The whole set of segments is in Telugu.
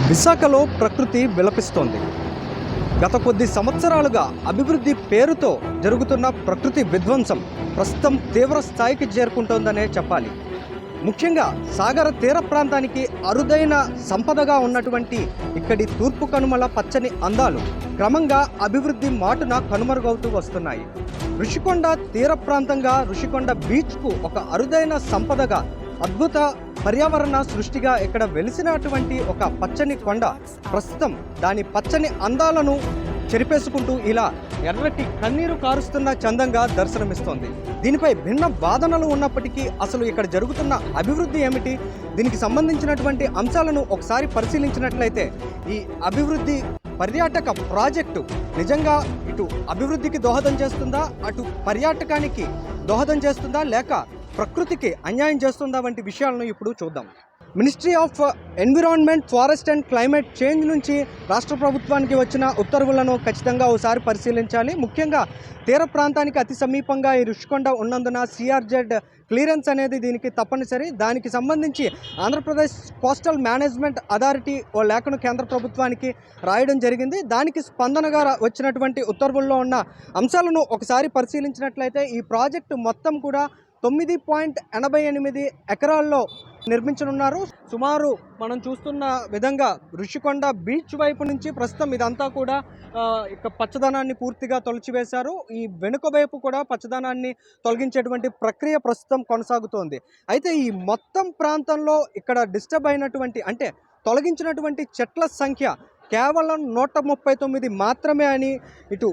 విశాఖలో ప్రకృతి విలపిస్తోంది. గత కొద్ది సంవత్సరాలుగా అభివృద్ధి పేరుతో జరుగుతున్న ప్రకృతి విధ్వంసం ప్రస్తుతం తీవ్ర స్థాయికి చేరుకుంటోందనే చెప్పాలి. ముఖ్యంగా సాగర తీర ప్రాంతానికి అరుదైన సంపదగా ఉన్నటువంటి ఇక్కడి తూర్పు కనుమల పచ్చని అందాలు క్రమంగా అభివృద్ధి మాటున కనుమరుగవుతూ వస్తున్నాయి. ఋషికొండ తీర ప్రాంతంగా ఋషికొండ బీచ్కు ఒక అరుదైన సంపదగా, అద్భుత పర్యావరణ సృష్టిగా ఇక్కడ వెలిసినటువంటి ఒక పచ్చని కొండ ప్రస్తుతం దాని పచ్చని అందాలను చెరిపేసుకుంటూ ఇలా ఎర్రటి కన్నీరు కారుస్తున్న చందంగా దర్శనమిస్తోంది. దీనిపై భిన్న వాదనలు ఉన్నప్పటికీ అసలు ఇక్కడ జరుగుతున్న అభివృద్ధి ఏమిటి, దీనికి సంబంధించినటువంటి అంశాలను ఒకసారి పరిశీలించినట్లయితే ఈ అభివృద్ధి పర్యాటక ప్రాజెక్టు నిజంగా ఇటు అభివృద్ధికి దోహదం చేస్తుందా, అటు పర్యాటకానికి దోహదం చేస్తుందా, లేక ప్రకృతికి అన్యాయం చేస్తుందా వంటి విషయాలను ఇప్పుడు చూద్దాం. Ministry of environment, forest and climate change నుంచి రాష్ట్ర ప్రభుత్వానికి వచ్చిన ఉత్తర్వులను ఖచ్చితంగా ఒకసారి పరిశీలించాలి. ముఖ్యంగా తీర ప్రాంతానికి అతి సమీపంగా ఈ ఋషికొండ ఉన్నందున సిఆర్జెడ్ క్లియరెన్స్ అనేది దీనికి తప్పనిసరి. దానికి సంబంధించి ఆంధ్రప్రదేశ్ కోస్టల్ మేనేజ్మెంట్ అథారిటీ ఓ లేఖను కేంద్ర ప్రభుత్వానికి రాయడం జరిగింది. దానికి స్పందనగా వచ్చినటువంటి ఉత్తర్వుల్లో ఉన్న అంశాలను ఒకసారి పరిశీలించినట్లయితే ఈ ప్రాజెక్టు మొత్తం కూడా 9.88 ఎకరాల్లో నిర్మించనున్నారు. సుమారు మనం చూస్తున్న విధంగా ఋషికొండ బీచ్ వైపు నుంచి ప్రస్తుతం ఇదంతా కూడా ఇక పచ్చదనాన్ని పూర్తిగా తొలచివేశారు. ఈ వెనుక వైపు కూడా పచ్చదనాన్ని తొలగించేటువంటి ప్రక్రియ ప్రస్తుతం కొనసాగుతోంది. అయితే ఈ మొత్తం ప్రాంతంలో ఇక్కడ డిస్టర్బ్ అయినటువంటి, అంటే తొలగించినటువంటి చెట్ల సంఖ్య కేవలం 139 మాత్రమే అని ఇటు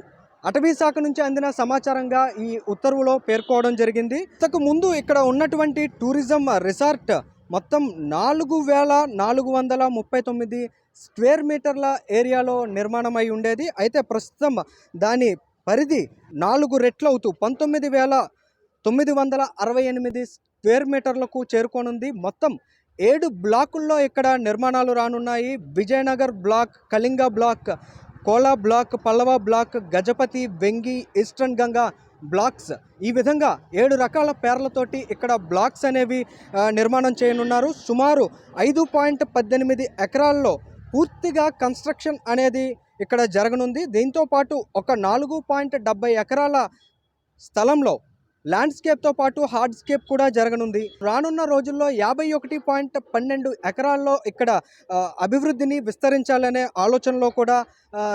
అటవీ శాఖ నుంచి అందిన సమాచారంగా ఈ ఉత్తర్వులో పేర్కోవడం జరిగింది. ఇంతకు ముందు ఇక్కడ ఉన్నటువంటి టూరిజం రిసార్ట్ మొత్తం 4439 స్క్వేర్ మీటర్ల ఏరియాలో నిర్మాణమై ఉండేది. అయితే ప్రస్తుతం దాని పరిధి 4 రెట్లవుతూ 19,968 స్క్వేర్ మీటర్లకు చేరుకోనుంది. మొత్తం 7 బ్లాకుల్లో ఇక్కడ నిర్మాణాలు రానున్నాయి. Vijayanagar block, Kalinga block, Chola block, Pallava block, Gajapati, Vengi, eastern Ganga blocks, ఈ విధంగా 7 రకాల పేర్లతోటి ఇక్కడ బ్లాక్స్ అనేవి నిర్మాణం చేయనున్నారు. సుమారు 5.18 ఎకరాల్లో పూర్తిగా కన్స్ట్రక్షన్ అనేది ఇక్కడ జరగనుంది. దీంతోపాటు ఒక 4.70 ఎకరాల స్థలంలో ల్యాండ్స్కేప్తో పాటు హార్డ్స్కేప్ కూడా జరగనుంది. రానున్న రోజుల్లో 51.12 ఎకరాల్లో ఇక్కడ అభివృద్ధిని విస్తరించాలనే ఆలోచనలో కూడా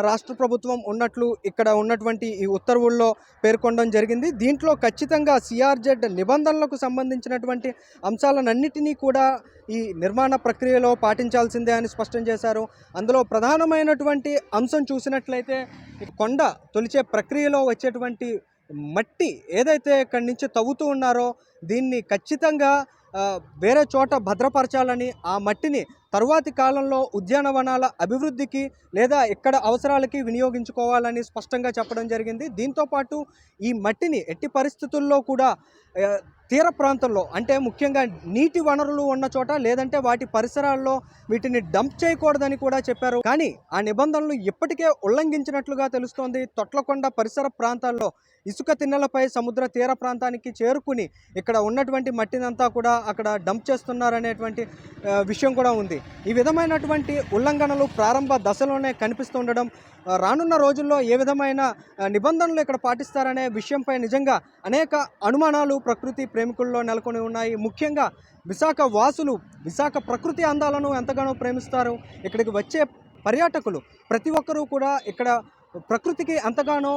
రాష్ట్ర ప్రభుత్వం ఉన్నట్లు ఇక్కడ ఉన్నటువంటి ఈ ఉత్తర్వుల్లో పేర్కొనడం జరిగింది. దీంట్లో ఖచ్చితంగా సిఆర్జెడ్ నిబంధనలకు సంబంధించినటువంటి అంశాలన్నిటినీ కూడా ఈ నిర్మాణ ప్రక్రియలో పాటించాల్సిందే అని స్పష్టం చేశారు. అందులో ప్రధానమైనటువంటి అంశం చూసినట్లయితే కొండ తొలిచే ప్రక్రియలో వచ్చేటువంటి మట్టి ఏదైతే ఇక్కడి నుంచి తవ్వుతూ ఉన్నారో దీన్ని ఖచ్చితంగా వేరే చోట భద్రపరచాలని, ఆ మట్టిని తరువాతి కాలంలో ఉద్యానవనాల అభివృద్ధికి లేదా ఇక్కడ అవసరాలకి వినియోగించుకోవాలని స్పష్టంగా చెప్పడం జరిగింది. దీంతోపాటు ఈ మట్టిని ఎట్టి పరిస్థితుల్లో కూడా తీర ప్రాంతంలో, అంటే ముఖ్యంగా నీటి వనరులు ఉన్న చోట లేదంటే వాటి పరిసరాల్లో వీటిని డంప్ చేయకూడదని కూడా చెప్పారు. కానీ ఆ నిబంధనలు ఇప్పటికే ఉల్లంఘించినట్లుగా తెలుస్తోంది. తొట్లకొండ పరిసర ప్రాంతాల్లో ఇసుక తిన్నెలపై సముద్ర తీర ప్రాంతానికి చేరుకుని ఇక్కడ ఉన్నటువంటి మట్టినంతా కూడా అక్కడ డంప్ చేస్తున్నారనేటువంటి విషయం కూడా ఉంది. ఈ విధమైనటువంటి ఉల్లంఘనలు ప్రారంభ దశలోనే కనిపిస్తుండడం, రానున్న రోజుల్లో ఏ విధమైన నిబంధనలు ఇక్కడ పాటిస్తారనే విషయంపై నిజంగా అనేక అనుమానాలు ప్రకృతి ప్రేమికుల్లో నెలకొని ఉన్నాయి. ముఖ్యంగా విశాఖ వాసులు విశాఖ ప్రకృతి అందాలను ఎంతగానో ప్రేమిస్తారు. ఇక్కడికి వచ్చే పర్యాటకులు ప్రతి ఒక్కరూ కూడా ఇక్కడ ప్రకృతికి ఎంతగానో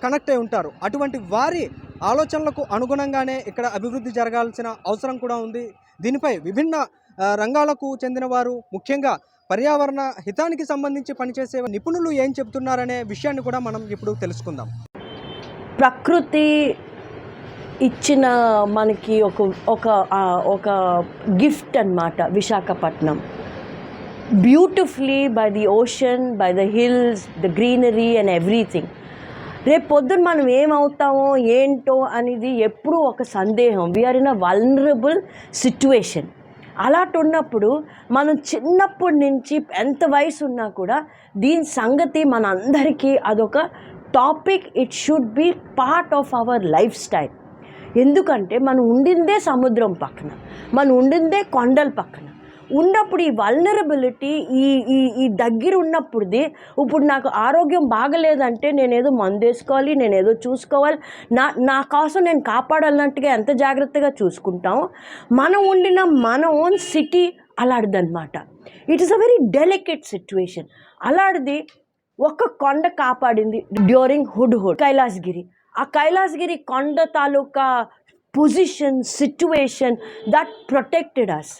కనెక్ట్ అయి ఉంటారు. అటువంటి వారి ఆలోచనలకు అనుగుణంగానే ఇక్కడ అభివృద్ధి జరగాల్సిన అవసరం కూడా ఉంది. దీనిపై విభిన్న రంగాలకు చెందిన వారు, ముఖ్యంగా పర్యావరణ హితానికి సంబంధించి పనిచేసే నిపుణులు ఏం చెబుతున్నారనే విషయాన్ని కూడా మనం ఇప్పుడు తెలుసుకుందాం. ప్రకృతి ఇచ్చిన మనకి ఒక గిఫ్ట్ అన్నమాట Visakhapatnam. Beautifully by the ocean, by the hills, the greenery and everything. రేపు పొద్దున్న మనం ఏమవుతామో ఏంటో అనేది ఎప్పుడూ ఒక సందేహం. We're in a vulnerable situation. అలాంటి ఉన్నప్పుడు మనం చిన్నప్పటి నుంచి ఎంత వయసు ఉన్నా కూడా దీని సంగతి మన అందరికీ అదొక topic. It should be part of our life style. ఎందుకంటే మనం ఉండిందే సముద్రం పక్కన, మనం ఉండిందే కొండల పక్కన, ఉన్నప్పుడు ఈ వల్నరబిలిటీ ఈ ఈ ఈ దగ్గర ఉన్నప్పుడుది ఇప్పుడు నాకు ఆరోగ్యం బాగలేదంటే నేనేదో మందు వేసుకోవాలి, నేనేదో చూసుకోవాలి, నా కోసం నేను కాపాడాలన్నట్టుగా ఎంత జాగ్రత్తగా చూసుకుంటాం. మనం ఉండిన మన ఓన్ సిటీ అలాంటిదన్నమాట. It is a very delicate situation. అలాంటిది ఒక కొండ కాపాడింది డ్యూరింగ్ హుడ్ కైలాసగిరి. ఆ కైలాసగిరి కొండ తాలూకా పొజిషన్, సిచ్యువేషన్ దట్ ప్రొటెక్టెడ్ అస్.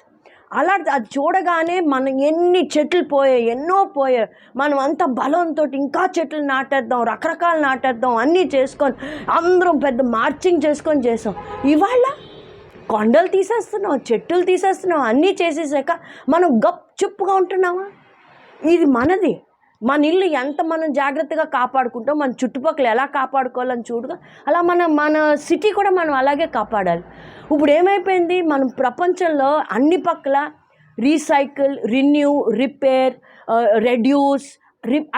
అలా అది చూడగానే మనం ఎన్ని చెట్లు పోయాయి, ఎన్నో పోయాయి, మనం అంత బలంతో ఇంకా చెట్లు నాటేద్దాం, రకరకాలు నాటేద్దాం అన్నీ చేసుకొని అందరం పెద్ద మార్చింగ్ చేసుకొని చేసాం. ఇవాళ కొండలు తీసేస్తున్నాం, చెట్టులు తీసేస్తున్నాం, అన్నీ చేసేసాక మనం గప్చుప్పుగా ఉంటున్నామా? ఇది మనది. మన ఇల్లు ఎంత మనం జాగ్రత్తగా కాపాడుకుంటాం, మన చుట్టుపక్కల ఎలా కాపాడుకోవాలని చూడగా అలా మన సిటీ కూడా మనం అలాగే కాపాడాలి. ఇప్పుడు ఏమైపోయింది, మనం ప్రపంచంలో అన్ని పక్కల రీసైకిల్, రిన్యూ, రిపేర్, రెడ్యూస్,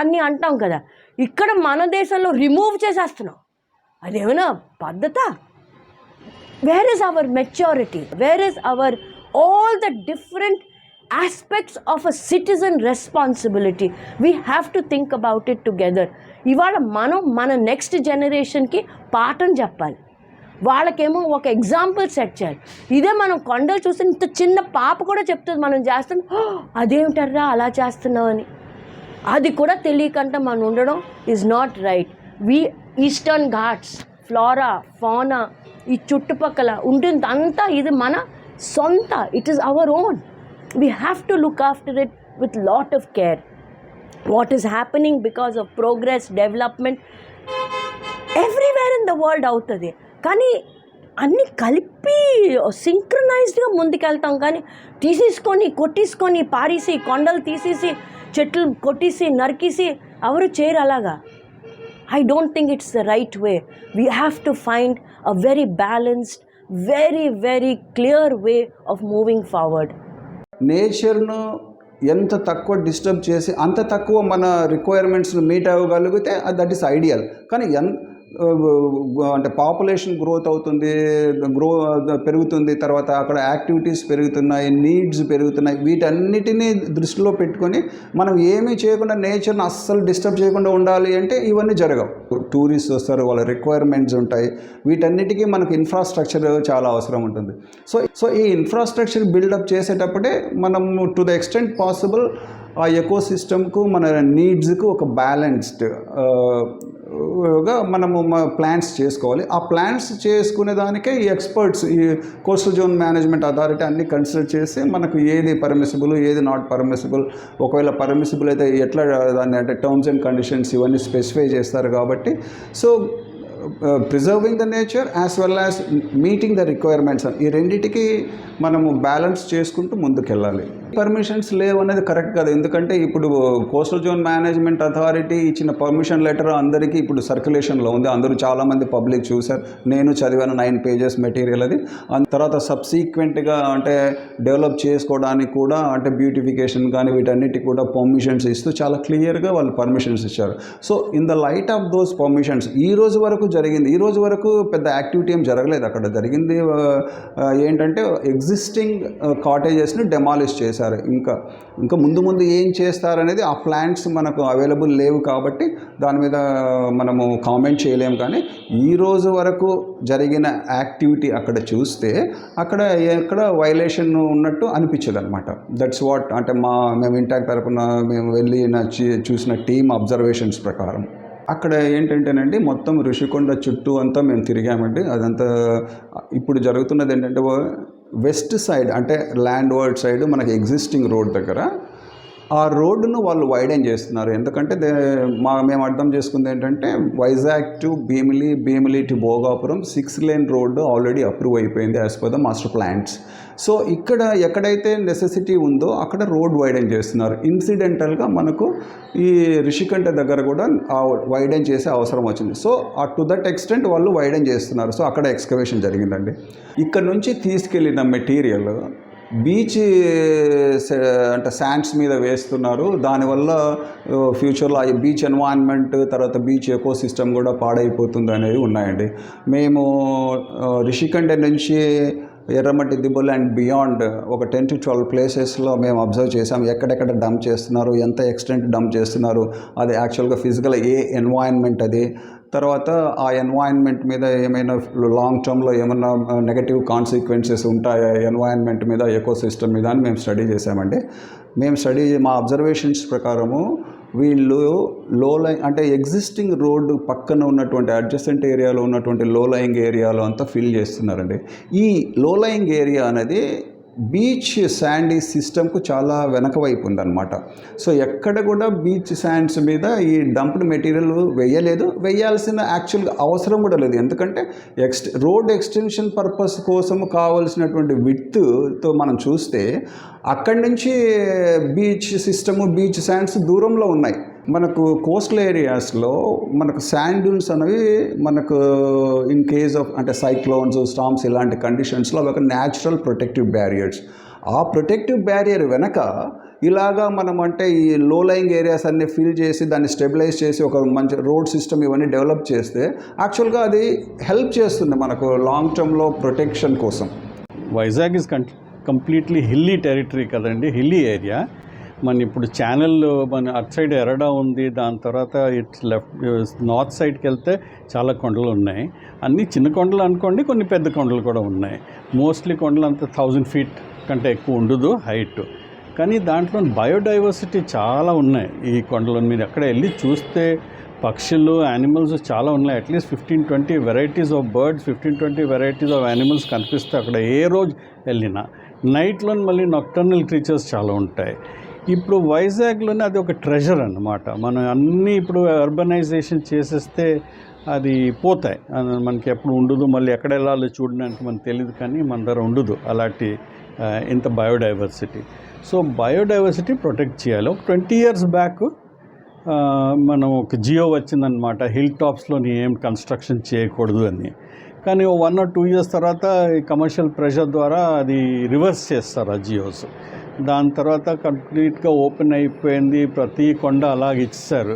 అన్నీ అంటాం కదా. ఇక్కడ మన దేశంలో రిమూవ్ చేసేస్తున్నాం. అదేమైనా పద్ధతా? Where is our maturity? Where is our all the different aspects of a citizen responsibility? We have to think about it together. ఇవాళ మనం మన నెక్స్ట్ జనరేషన్కి పాఠం చెప్పాలి, వాళ్ళకేమో ఒక ఎగ్జాంపుల్ సెట్ చేయాలి. ఇదే మనం కొండలు చూసి ఇంత చిన్న పాప కూడా చెప్తుంది మనం చేస్తున్నాం, అదేమిటర్రా అలా చేస్తున్నామని. అది కూడా తెలియకుండా మనం ఉండడం is not right. Eastern Ghats, flora, fauna, ఈ చుట్టుపక్కల ఉంటుంది అంతా ఇది మన సొంత. It is our own. We have to look after it with lot of care. What is happening because of progress, development everywhere in the world అవుతుంది. కానీ అన్నీ కలిపి సింక్రనైజ్డ్గా ముందుకెళ్తాం. కానీ తీసేసుకొని కొట్టేసుకొని పారేసి, కొండలు తీసేసి, చెట్లు కొట్టేసి, నరికేసి ఎవరు చేయరు అలాగా. I don't think it's the right way. We have to find a very balanced, very, very clear way of moving forward. నేచర్ను ఎంత తక్కువ డిస్టర్బ్ చేసి అంత తక్కువ మన రిక్వైర్మెంట్స్ను మీట్ అవ్వగలిగితే దట్ ఈస్ ఐడియల్. కానీ అంటే పాపులేషన్ గ్రోత్ అవుతుంది, పెరుగుతుంది, తర్వాత అక్కడ యాక్టివిటీస్ పెరుగుతున్నాయి, నీడ్స్ పెరుగుతున్నాయి. వీటన్నిటినీ దృష్టిలో పెట్టుకొని మనం ఏమీ చేయకుండా నేచర్ని అస్సలు డిస్టర్బ్ చేయకుండా ఉండాలి అంటే ఇవన్నీ జరగవు. టూరిస్ట్ వస్తారు, వాళ్ళ రిక్వైర్మెంట్స్ ఉంటాయి, వీటన్నిటికీ మనకు ఇన్ఫ్రాస్ట్రక్చర్ చాలా అవసరం ఉంటుంది. సో ఈ ఇన్ఫ్రాస్ట్రక్చర్ బిల్డప్ చేసేటప్పుడే మనం టు ద ఎక్స్టెంట్ పాసిబుల్ ఆ ఎకోసిస్టమ్కు, మన నీడ్స్కు ఒక బ్యాలెన్స్డ్గా మనము ప్లాన్స్ చేసుకోవాలి. ఆ ప్లాన్స్ చేసుకునే దానికే ఈ ఎక్స్పర్ట్స్, ఈ కోస్టల్ జోన్ మేనేజ్మెంట్ అథారిటీ అన్నీ కన్సిడర్ చేసి మనకు ఏది పర్మిసిబుల్, ఏది నాట్ పర్మిసిబుల్, ఒకవేళ పర్మిసిబుల్ అయితే ఎట్లా దాన్ని అంటే టర్మ్స్ అండ్ కండిషన్స్ ఇవన్నీ స్పెసిఫై చేస్తారు. కాబట్టి so preserving the nature as well as meeting the requirements, ఈ రెండింటికి మనము బ్యాలెన్స్ చేసుకుంటూ ముందుకెళ్ళాలి. పర్మిషన్స్ లేవు అనేది కరెక్ట్ కాదు. ఎందుకంటే ఇప్పుడు కోస్టల్ జోన్ మేనేజ్మెంట్ అథారిటీ ఇచ్చిన పర్మిషన్ లెటర్ అందరికీ ఇప్పుడు సర్క్యులేషన్లో ఉంది. అందరూ చాలామంది పబ్లిక్ చూశారు, నేను చదివాను 9 pages మెటీరియల్ అది. తర్వాత సబ్సీక్వెంట్గా అంటే డెవలప్ చేసుకోవడానికి కూడా అంటే బ్యూటిఫికేషన్ కానీ వీటన్నిటికి కూడా పర్మిషన్స్ ఇస్తూ చాలా క్లియర్గా వాళ్ళు పర్మిషన్స్ ఇచ్చారు. So in the light of those permissions ఈ రోజు వరకు జరిగింది, ఈ రోజు వరకు పెద్ద యాక్టివిటీ ఏం జరగలేదు. అక్కడ జరిగింది ఏంటంటే ఎగ్జిస్టింగ్ కాటేజెస్ని డెమాలిష్ చేశారు. ఇంకా ముందు ఏం చేస్తారనేది ఆ ప్లాన్స్ మనకు అవైలబుల్ లేవు కాబట్టి దాని మీద మనము కామెంట్ చేయలేము. కానీ ఈ రోజు వరకు జరిగిన యాక్టివిటీ అక్కడ చూస్తే అక్కడ ఎక్కడ వైలేషన్ ఉన్నట్టు అనిపించదు అనమాట. దట్స్ వాట్ అంటే మేము ఇంటాక్ తరపున మేము వెళ్ళి చూసిన టీమ్ అబ్జర్వేషన్స్ ప్రకారం అక్కడ ఏంటంటేనండి మొత్తం ఋషికొండ చుట్టూ అంతా మేము తిరిగామండి. అదంతా ఇప్పుడు జరుగుతున్నది ఏంటంటే వెస్ట్ సైడ్ అంటే ల్యాండ్ వర్డ్ సైడ్ మనకి ఎగ్జిస్టింగ్ రోడ్ దగ్గర ఆ రోడ్డును వాళ్ళు వైడెన్ చేస్తున్నారు. ఎందుకంటే మేము అర్థం చేసుకుంది ఏంటంటే Vizag to Bheemili, Bheemili to Bhogapuram 6 lane road already approve అయిపోయింది as per the master plans. So ఇక్కడ ఎక్కడైతే నెసెసిటీ ఉందో అక్కడ రోడ్ వైడెన్ చేస్తున్నారు. ఇన్సిడెంటల్గా మనకు ఈ రిషికంఠ దగ్గర కూడా వైడెన్ చేసే అవసరం వచ్చింది. సో టు దట్ ఎక్స్టెంట్ వాళ్ళు వైడెన్ చేస్తున్నారు. సో అక్కడ ఎక్స్కవేషన్ జరిగిందండి. ఇక్కడ నుంచి తీసుకెళ్ళిన మెటీరియల్ బీచ్ అంటే శాండ్స్ మీద వేస్తున్నారు. దానివల్ల ఫ్యూచర్లో ఆ బీచ్ ఎన్వైరన్మెంట్ తర్వాత బీచ్ ఎకోసిస్టమ్ కూడా పాడైపోతుంది అనేవి ఉన్నాయండి. మేము రిషికంఠ నుంచి ఎర్రమట్టి దిబ్బలు అండ్ బియాండ్ ఒక 10 to 12 ప్లేసెస్లో మేము అబ్జర్వ్ చేసాం. ఎక్కడెక్కడ డంప్ చేస్తున్నారు, ఎంత ఎక్స్టెంట్ డంప్ చేస్తున్నారు, అది యాక్చువల్గా ఫిజికల్ ఏ ఎన్వైరన్మెంట్ అది, తర్వాత ఆ ఎన్వైరన్మెంట్ మీద ఏమైనా లాంగ్ టర్మ్లో ఏమైనా నెగటివ్ కాన్సిక్వెన్సెస్ ఉంటాయా ఎన్వైరన్మెంట్ మీద, ఎకోసిస్టమ్ మీద అని మేము స్టడీ చేసామండి. మా అబ్జర్వేషన్స్ ప్రకారము వీళ్ళు లో లైన్ అంటే ఎగ్జిస్టింగ్ రోడ్డు పక్కన ఉన్నటువంటి అడ్జసెంట్ ఏరియాలో ఉన్నటువంటి లో లయింగ్ ఏరియాలో అంతా ఫిల్ చేస్తున్నారండి. ఈ లో లయింగ్ ఏరియా అనేది బీచ్ శాండీ సిస్టమ్కు చాలా వెనక వైపు ఉందన్నమాట. సో ఎక్కడ కూడా బీచ్ శాండ్స్ మీద ఈ డంప్డ్ మెటీరియల్ వేయాల్సిన యాక్చువల్గా అవసరం కూడా లేదు. ఎందుకంటే రోడ్ ఎక్స్టెన్షన్ పర్పస్ కోసం కావాల్సినటువంటి విడ్త్తో మనం చూస్తే అక్కడి నుంచి బీచ్ సిస్టము, బీచ్ శాండ్స్ దూరంలో ఉన్నాయి. మనకు కోస్టల్ ఏరియాస్లో మనకు శాండ్ డ్యూన్స్ అనేవి మనకు ఇన్ కేస్ ఆఫ్ అంటే సైక్లోన్స్, స్టార్మ్స్ ఇలాంటి కండిషన్స్లో అవి ఒక న్యాచురల్ ప్రొటెక్టివ్ బ్యారియర్స్. ఆ ప్రొటెక్టివ్ బ్యారియర్ వెనక ఇలాగా మనం అంటే ఈ లో లయింగ్ ఏరియాస్ అన్ని ఫిల్ చేసి దాన్ని స్టెబిలైజ్ చేసి ఒక మంచి రోడ్ సిస్టమ్ ఇవన్నీ డెవలప్ చేస్తే యాక్చువల్గా అది హెల్ప్ చేస్తుంది మనకు లాంగ్ టర్మ్లో ప్రొటెక్షన్ కోసం. Vizag is completely hilly territory కదండి, హిల్లీ ఏరియా. మన ఇప్పుడు ఛానల్ మన అటు సైడ్ ఎరడా ఉంది, దాని తర్వాత ఇట్స్ నార్త్ సైడ్కి వెళ్తే చాలా కొండలు ఉన్నాయి. అన్నీ చిన్న కొండలు అనుకోండి, కొన్ని పెద్ద కొండలు కూడా ఉన్నాయి. మోస్ట్లీ కొండలు అంతా 1000 feet కంటే ఎక్కువ ఉండదు హైట్. కానీ దాంట్లో బయోడైవర్సిటీ చాలా ఉన్నాయి ఈ కొండలో. మీరు ఎక్కడ వెళ్ళి చూస్తే పక్షులు, యానిమల్స్ చాలా ఉన్నాయి. At least 15-20 varieties of birds, 15-20 varieties of animals కనిపిస్తాయి అక్కడ ఏ రోజు వెళ్ళినా. నైట్లో మళ్ళీ నొక్టర్నల్ క్రీచర్స్ చాలా ఉంటాయి. ఇప్పుడు వైజాగ్లోనే అది ఒక ట్రెజర్ అన్నమాట. మనం అన్నీ ఇప్పుడు అర్బనైజేషన్ చేసేస్తే అది పోతాయి, మనకి ఎప్పుడు ఉండదు. మళ్ళీ ఎక్కడ వెళ్ళాలో చూడడానికి మనకు తెలియదు, కానీ మన దగ్గర ఉండదు అలాంటి ఇంత బయోడైవర్సిటీ. సో బయోడైవర్సిటీ ప్రొటెక్ట్ చేయాలి. ఒక 20 years బ్యాక్ మనం ఒక జియో వచ్చిందనమాట, హిల్ టాప్స్లోని ఏం కన్స్ట్రక్షన్ చేయకూడదు అని. కానీ 1 or 2 years తర్వాత కమర్షియల్ ప్రెషర్ ద్వారా అది రివర్స్ చేస్తారు ఆ జియోస్. దాని తర్వాత కంప్లీట్గా ఓపెన్ అయిపోయింది. ప్రతి కొండ అలాగ ఇచ్చారు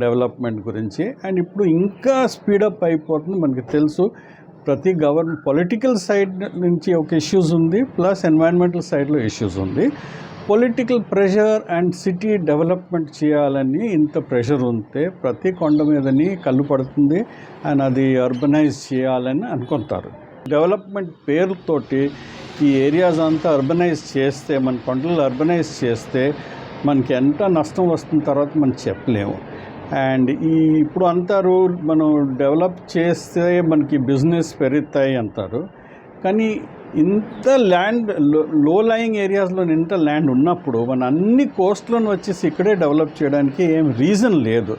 డెవలప్మెంట్ గురించి. అండ్ ఇప్పుడు ఇంకా స్పీడప్ అయిపోతుంది. మనకి తెలుసు ప్రతి పొలిటికల్ సైడ్ నుంచి ఒక ఇష్యూస్ ఉంది, ప్లస్ ఎన్వైరన్మెంటల్ సైడ్లో ఇష్యూస్ ఉంది. Political pressure and city development చేయాలని ఇంత ప్రెషర్ ఉంటే ప్రతి కొండ మీదని కళ్ళు పడుతుంది అండ్ అది అర్బనైజ్ చేయాలని అనుకుంటారు. డెవలప్మెంట్ పేరుతోటి ఈ ఏరియాస్ అంతా అర్బనైజ్ చేస్తే, మన కొండలు అర్బనైజ్ చేస్తే మనకి ఎంత నష్టం వస్తున్న తర్వాత మనం చెప్పలేము. అండ్ ఇప్పుడు అంటారు మనం డెవలప్ చేస్తే మనకి బిజినెస్ పెరుగుతాయి అంటారు. కానీ ఇంత ల్యాండ్ లో లయింగ్ ఏరియాస్లో ఇంత ల్యాండ్ ఉన్నప్పుడు మన అన్ని కోస్ట్లను వచ్చేసి ఇక్కడే డెవలప్ చేయడానికి ఏం రీజన్ లేదు.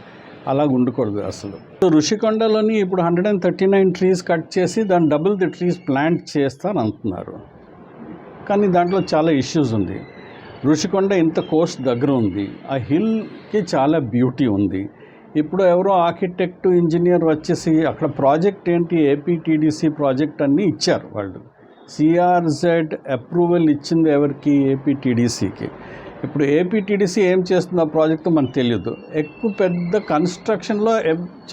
అలాగ ఉండకూడదు అసలు. ఋషికొండలోని ఇప్పుడు 139 trees కట్ చేసి దాన్ని డబుల్ ది ట్రీస్ ప్లాంట్ చేస్తాను అంటున్నారు. కానీ దాంట్లో చాలా ఇష్యూస్ ఉంది. ఋషికొండ ఇంత కోస్ట్ దగ్గర ఉంది, ఆ హిల్కి చాలా బ్యూటీ ఉంది. ఇప్పుడు ఎవరో ఆర్కిటెక్ట్, ఇంజనీర్ వచ్చేసి అక్కడ ప్రాజెక్ట్ ఏంటి, ఏపీటీడీసీ ప్రాజెక్ట్ అన్నీ ఇచ్చారు వాళ్ళు. సిఆర్జెడ్ అప్రూవల్ ఇచ్చింది ఎవరికి, ఏపీటీడీసీకి. ఇప్పుడు ఏపీటీడీసీ ఏం చేస్తుంది ఆ ప్రాజెక్టు మనకు తెలియదు. ఎక్కువ పెద్ద కన్స్ట్రక్షన్లో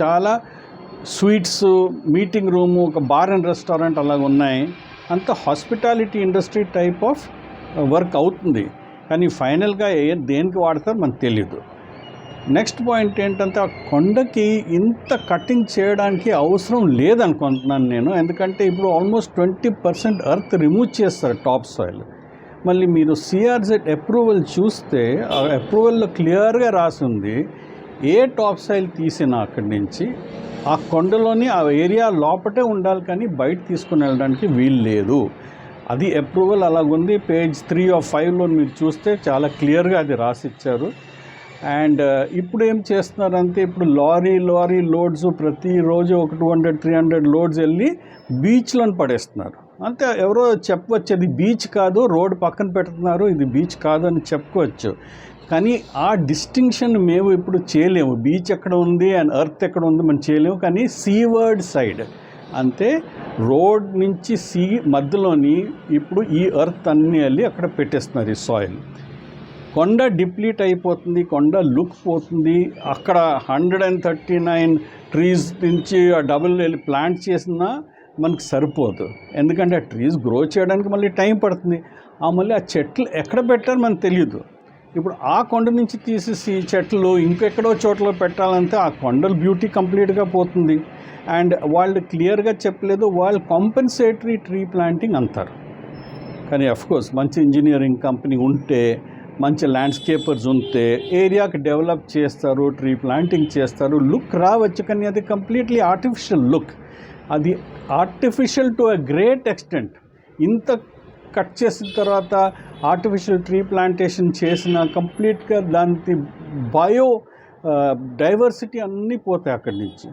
చాలా స్వీట్స్, మీటింగ్ రూము, ఒక బార్ అండ్ రెస్టారెంట్ అలాగ ఉన్నాయి. అంత hospitality industry type of work అవుతుంది. కానీ ఫైనల్గా దేనికి వాడతారో మనకు తెలియదు. నెక్స్ట్ పాయింట్ ఏంటంటే ఆ కొండకి ఇంత కటింగ్ చేయడానికి అవసరం లేదనుకుంటున్నాను నేను. ఎందుకంటే ఇప్పుడు ఆల్మోస్ట్ 20% ఎర్త్ రిమూవ్ చేస్తారు టాప్ సాయిల్. మళ్ళీ మీరు సిఆర్జెడ్ అప్రూవల్ చూస్తే ఆ అప్రూవల్లో క్లియర్గా రాసి ఉంది, ఏ టాప్ సాయిల్ తీసినా అక్కడి నుంచి ఆ కొండలోని ఆ ఏరియా లోపటే ఉండాలి, కానీ బయట తీసుకుని వెళ్ళడానికి వీలు లేదు. అది అప్రూవల్ అలాగుంది. పేజ్ 3 of 5లో మీరు చూస్తే చాలా క్లియర్గా అది రాసిచ్చారు. అండ్ ఇప్పుడు ఏం చేస్తున్నారంటే ఇప్పుడు లారీ లోడ్స్ ప్రతిరోజు ఒక 200-300 లోడ్స్ వెళ్ళి బీచ్లో పడేస్తున్నారు. అంతే. ఎవరో చెప్పవచ్చు అది బీచ్ కాదు, రోడ్ పక్కన పెడుతున్నారు, ఇది బీచ్ కాదు అని చెప్పుకోవచ్చు. కానీ ఆ డిస్టింక్షన్ మేము ఇప్పుడు చేయలేము. బీచ్ ఎక్కడ ఉంది అండ్ ఎర్త్ ఎక్కడ ఉంది మనం చేయలేము. కానీ సీవర్డ్ సైడ్ అంతే, రోడ్ నుంచి సీ మధ్యలోని ఇప్పుడు ఈ ఎర్త్ అన్నీ వెళ్ళి అక్కడ పెట్టేస్తున్నారు ఈ సాయిల్. కొండ డిప్లీట్ అయిపోతుంది, కొండ లుక్ పోతుంది. అక్కడ 139 trees నుంచి డబుల్ వెళ్ళి ప్లాంట్ చేసిన మనకు సరిపోదు. ఎందుకంటే ఆ ట్రీస్ గ్రో చేయడానికి మళ్ళీ టైం పడుతుంది. మళ్ళీ ఆ చెట్లు ఎక్కడ పెట్టారో మనకు తెలియదు. ఇప్పుడు ఆ కొండ నుంచి తీసేసి చెట్లు ఇంకెక్కడో చోట్ల పెట్టాలంటే ఆ కొండల బ్యూటీ కంప్లీట్గా పోతుంది. అండ్ వాళ్ళు క్లియర్గా చెప్పలేదు, వాళ్ళు కాంపెన్సేటరీ ట్రీ ప్లాంటింగ్ అంటారు. కానీ అఫ్కోర్స్ మంచి ఇంజనీరింగ్ కంపెనీ ఉంటే, మంచి ల్యాండ్స్కేపర్స్ ఉంటే ఏరియాకి డెవలప్ చేస్తారు, ట్రీ ప్లాంటింగ్ చేస్తారు, లుక్ రావచ్చు. కానీ అది కంప్లీట్లీ ఆర్టిఫిషియల్ లుక్. అది artificial to a great extent. ఇంత కట్ చేసిన తర్వాత ఆర్టిఫిషియల్ ట్రీ ప్లాంటేషన్ చేసిన కంప్లీట్గా దానికి బయో డైవర్సిటీ అన్నీ పోతాయి అక్కడి నుంచి.